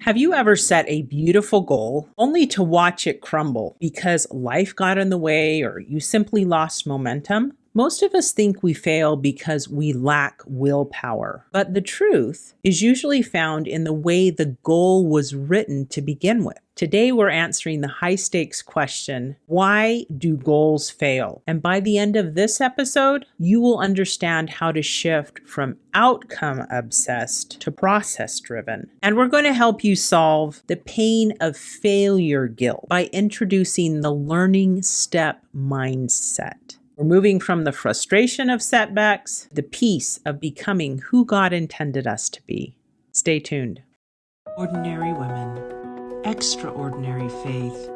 Have you ever set a beautiful goal only to watch it crumble because life got in the way or you simply lost momentum? Most of us think we fail because we lack willpower, but the truth is usually found in the way the goal was written to begin with. Today, we're answering the high stakes question, why do goals fail? And by the end of this episode, you will understand how to shift from outcome obsessed to process driven. And we're going to help you solve the pain of failure guilt by introducing the learning step mindset. We're moving from the frustration of setbacks to the peace of becoming who God intended us to be. Stay tuned. Ordinary women, extraordinary faith.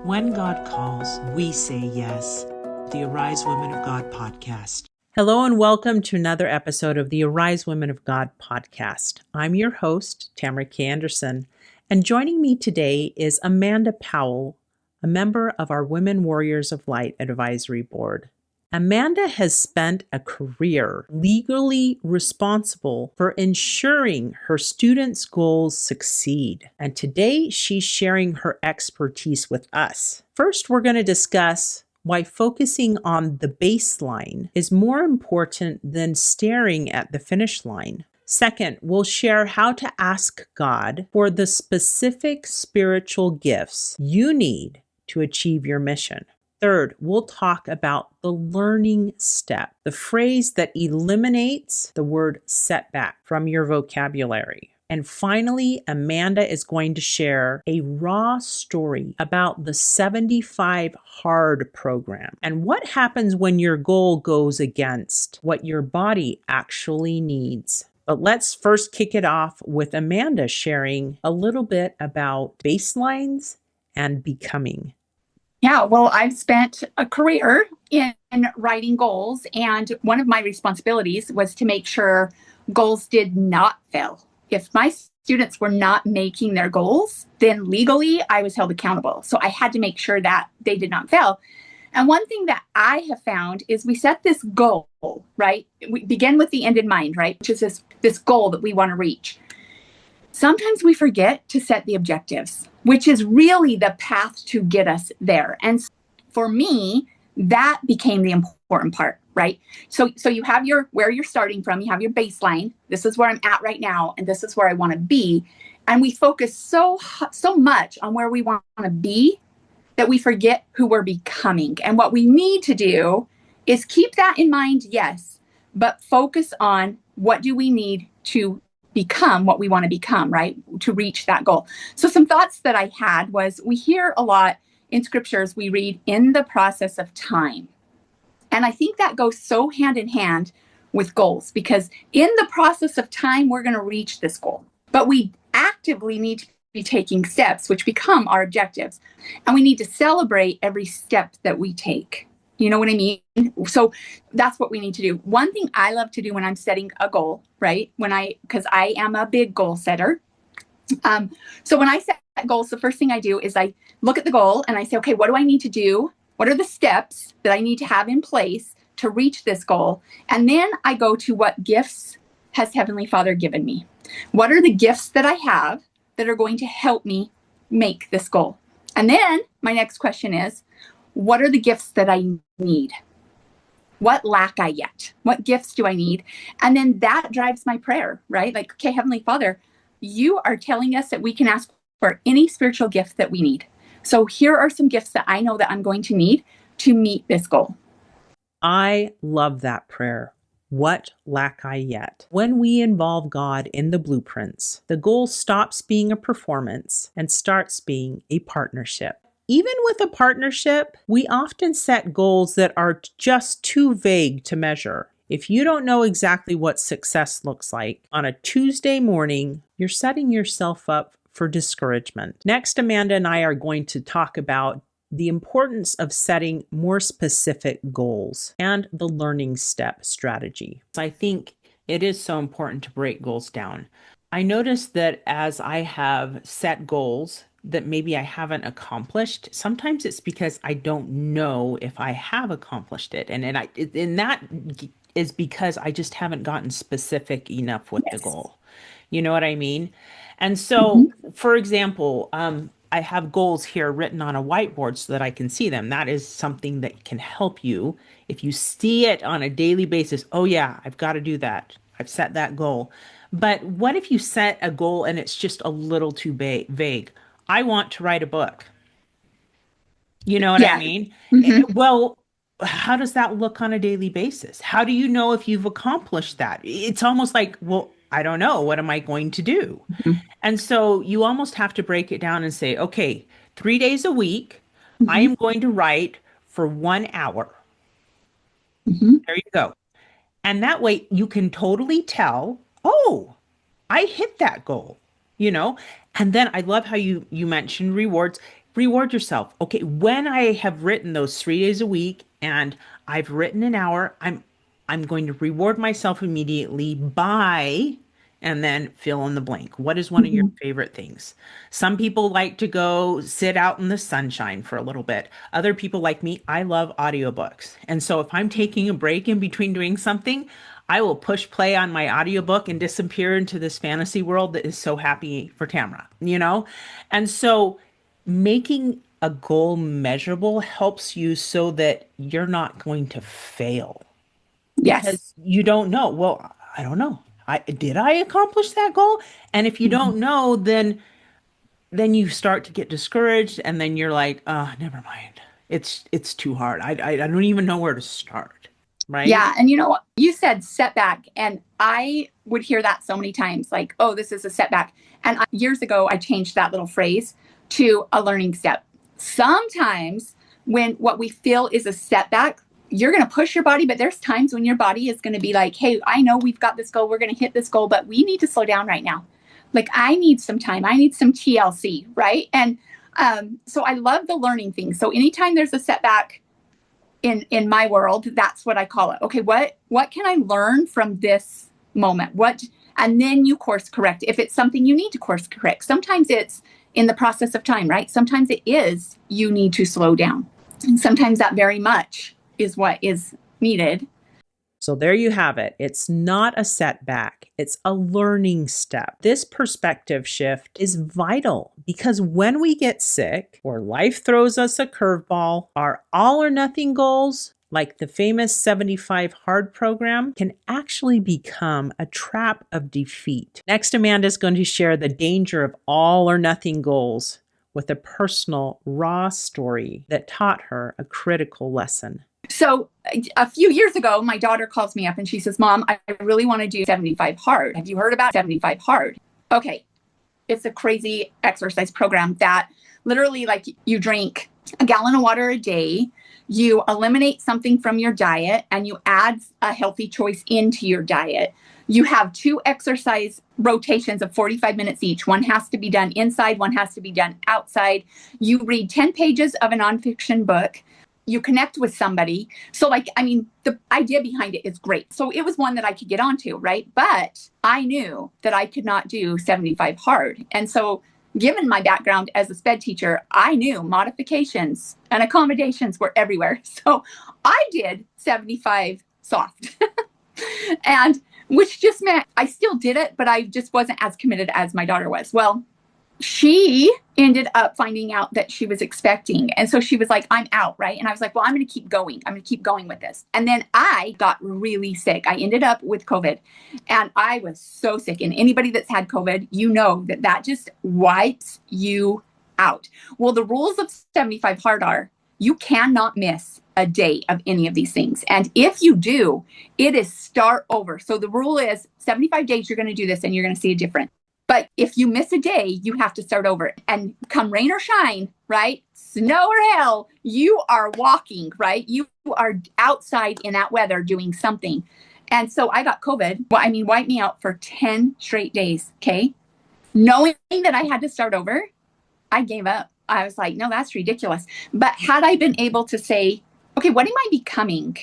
When God calls, we say yes. The Arise Women of God podcast. Hello and welcome to another episode of the Arise Women of God podcast. I'm your host, Tamara K. and joining me today is Amanda Powell, a member of our Women Warriors of Light Advisory Board. Amanda has spent a career legally responsible for ensuring her students' goals succeed, and today she's sharing her expertise with us. First, we're going to discuss why focusing on the baseline is more important than staring at the finish line. Second, we'll share how to ask God for the specific spiritual gifts you need to achieve your mission. Third, we'll talk about the learning step, the phrase that eliminates the word setback from your vocabulary. And finally, Amanda is going to share a raw story about the 75 Hard program and what happens when your goal goes against what your body actually needs. But let's first kick it off with Amanda sharing a little bit about baselines and becoming. Yeah, well, I've spent a career in writing goals, and one of my responsibilities was to make sure goals did not fail. If my students were not making their goals, then legally I was held accountable. So I had to make sure that they did not fail. And one thing that I have found is we set this goal, right? We begin with the end in mind, right? Which is this goal that we want to reach. Sometimes we forget to set the objectives, which is really the path to get us there. And for me, that became the important part, right? So you have where you're starting from, you have your baseline. This is where I'm at right now, and this is where I want to be. And we focus so much on where we want to be that we forget who we're becoming. And what we need to do is keep that in mind, yes, but focus on what do we need to become what we want to become, right? To reach that goal. So some thoughts that I had was, we hear a lot in scriptures, we read in the process of time. And I think that goes so hand in hand with goals, because in the process of time, we're going to reach this goal, but we actively need to be taking steps, which become our objectives. And we need to celebrate every step that we take. You know what I mean? So that's what we need to do. One thing I love to do when I'm setting a goal, right? Because I am a big goal setter. So when I set goals, the first thing I do is I look at the goal and I say, okay, what do I need to do? What are the steps that I need to have in place to reach this goal? And then I go to, what gifts has Heavenly Father given me? What are the gifts that I have that are going to help me make this goal? And then my next question is, what are the gifts that I need? What lack I yet? What gifts do I need? And then that drives my prayer, right? Like, okay, Heavenly Father, you are telling us that we can ask for any spiritual gift that we need. So here are some gifts that I know that I'm going to need to meet this goal. I love that prayer. What lack I yet? When we involve God in the blueprints, the goal stops being a performance and starts being a partnership. Even with a partnership, we often set goals that are just too vague to measure. If you don't know exactly what success looks like on a Tuesday morning, you're setting yourself up for discouragement. Next, Amanda and I are going to talk about the importance of setting more specific goals and the learning step strategy. I think it is so important to break goals down. I noticed that as I have set goals that maybe I haven't accomplished, sometimes it's because I don't know if I have accomplished it. And that is because I just haven't gotten specific enough with the goal. You know what I mean? And so, Mhm. for example, I have goals here written on a whiteboard so that I can see them. That is something that can help you if you see it on a daily basis. Oh, yeah, I've got to do that. I've set that goal. But what if you set a goal and it's just a little too vague? I want to write a book. You know what I Yeah. mean? Hmm. Well, how does that look on a daily basis? How do you know if you've accomplished that? It's almost like, well, I don't know. What am I going to do? And so you almost have to break it down and say, okay, 3 days a week, I Hmm. am going to write for 1 hour. Hmm. There you go. And that way you can totally tell, oh, I hit that goal, you know? And then I love how you mentioned rewards. Reward yourself. Okay, when I have written those 3 days a week and I've written an hour, I'm going to reward myself immediately by and then fill in the blank. What is one of your Hmm. favorite things? Some people like to go sit out in the sunshine for a little bit. Other people like me, I love audiobooks. And so if I'm taking a break in between doing something, I will push play on my audiobook and disappear into this fantasy world that is so happy for Tamara, you know? And so making a goal measurable helps you so that you're not going to fail Yes. because you don't know. Well, I don't know. Did I accomplish that goal? And if you Mhm. don't know, then you start to get discouraged and then you're like, never mind. It's too hard. I don't even know where to start, right? Yeah. And you know what? You said setback, and I would hear that so many times like, oh, this is a setback. And years ago, I changed that little phrase to a learning step. Sometimes when what we feel is a setback, you're going to push your body, but there's times when your body is going to be like, hey, I know we've got this goal. We're going to hit this goal, but we need to slow down right now. Like, I need some time. I need some TLC, right? And so I love the learning thing. So anytime there's a setback, in my world, that's what I call it. Okay, what can I learn from this moment? What, and then you course correct if it's something you need to course correct. Sometimes it's in the process of time, right? Sometimes it is you need to slow down. And sometimes that very much is what is needed. So there you have it. It's not a setback, it's a learning step. This perspective shift is vital because when we get sick or life throws us a curveball, our all or nothing goals, like the famous 75 hard program, can actually become a trap of defeat. Next, Amanda is going to share the danger of all or nothing goals with a personal, raw story that taught her a critical lesson. So a few years ago, my daughter calls me up and she says, Mom, I really want to do 75 hard. Have you heard about 75 hard? Okay. It's a crazy exercise program that literally, like, you drink a gallon of water a day, you eliminate something from your diet, and you add a healthy choice into your diet. You have 2 exercise rotations of 45 minutes each. One has to be done inside, one has to be done outside. You read 10 pages of a nonfiction book. You connect with somebody. So, like, I mean, the idea behind it is great. So it was one that I could get onto, right? But I knew that I could not do 75 hard. And so, given my background as a sped teacher, I knew modifications and accommodations were everywhere. So I did 75 soft. And which just meant I still did it, but I just wasn't as committed as my daughter was. Well, she ended up finding out that she was expecting. And so she was like, I'm out, right? And I was like, well, I'm going to keep going. I'm going to keep going with this. And then I got really sick. I ended up with COVID and I was so sick. And anybody that's had COVID, you know that that just wipes you out. Well, the rules of 75 hard are you cannot miss a day of any of these things. And if you do, it is start over. So the rule is 75 days, you're going to do this and you're going to see a difference. But if you miss a day, you have to start over. And come rain or shine, right? Snow or hail, you are walking, right? You are outside in that weather doing something. And so I got COVID. Well, I mean, wiped me out for 10 straight days. Okay. Knowing that I had to start over, I gave up. I was like, no, that's ridiculous. But had I been able to say, okay, what am I becoming?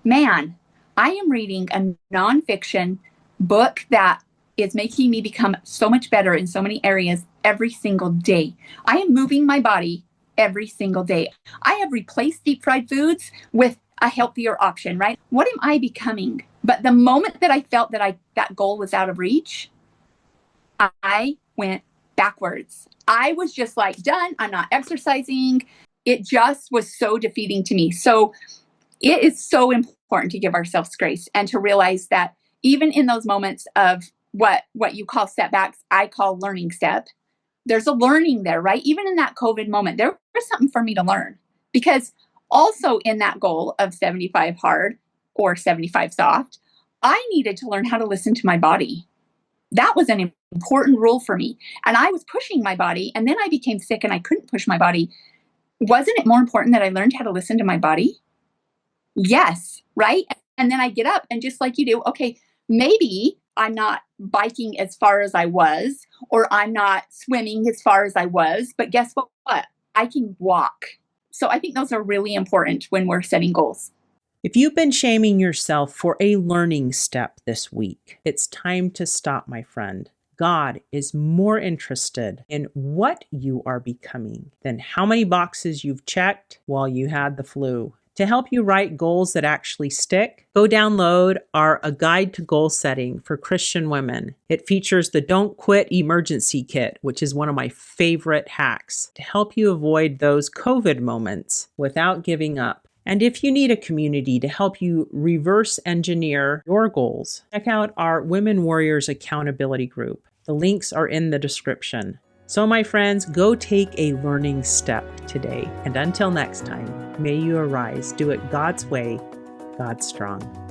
Man, I am reading a nonfiction book that is making me become so much better in so many areas every single day. I am moving my body every single day. I have replaced deep fried foods with a healthier option, right? What am I becoming? But the moment that I felt that that goal was out of reach, I went backwards. I was just like, done. I'm not exercising. It just was so defeating to me. So it is so important to give ourselves grace and to realize that even in those moments of what you call setbacks, I call learning step. There's a learning there, right? Even in that COVID moment, there was something for me to learn, because also in that goal of 75 hard or 75 soft, I needed to learn how to listen to my body. That was an important rule for me. And I was pushing my body, and then I became sick and I couldn't push my body. Wasn't it more important that I learned how to listen to my body? Yes, right? And then I get up and just like you do, okay, maybe I'm not biking as far as I was, or I'm not swimming as far as I was, but guess what? I can walk. So I think those are really important when we're setting goals. If you've been shaming yourself for a learning step this week, it's time to stop, my friend. God is more interested in what you are becoming than how many boxes you've checked while you had the flu. To help you write goals that actually stick, go download our A Guide to Goal Setting for Christian Women. It features the Don't Quit Emergency Kit, which is one of my favorite hacks to help you avoid those COVID moments without giving up. And if you need a community to help you reverse engineer your goals, check out our Women Warriors Accountability Group. The links are in the description. So, my friends, go take a learning step today. And until next time, may you arise, do it God's way, God strong.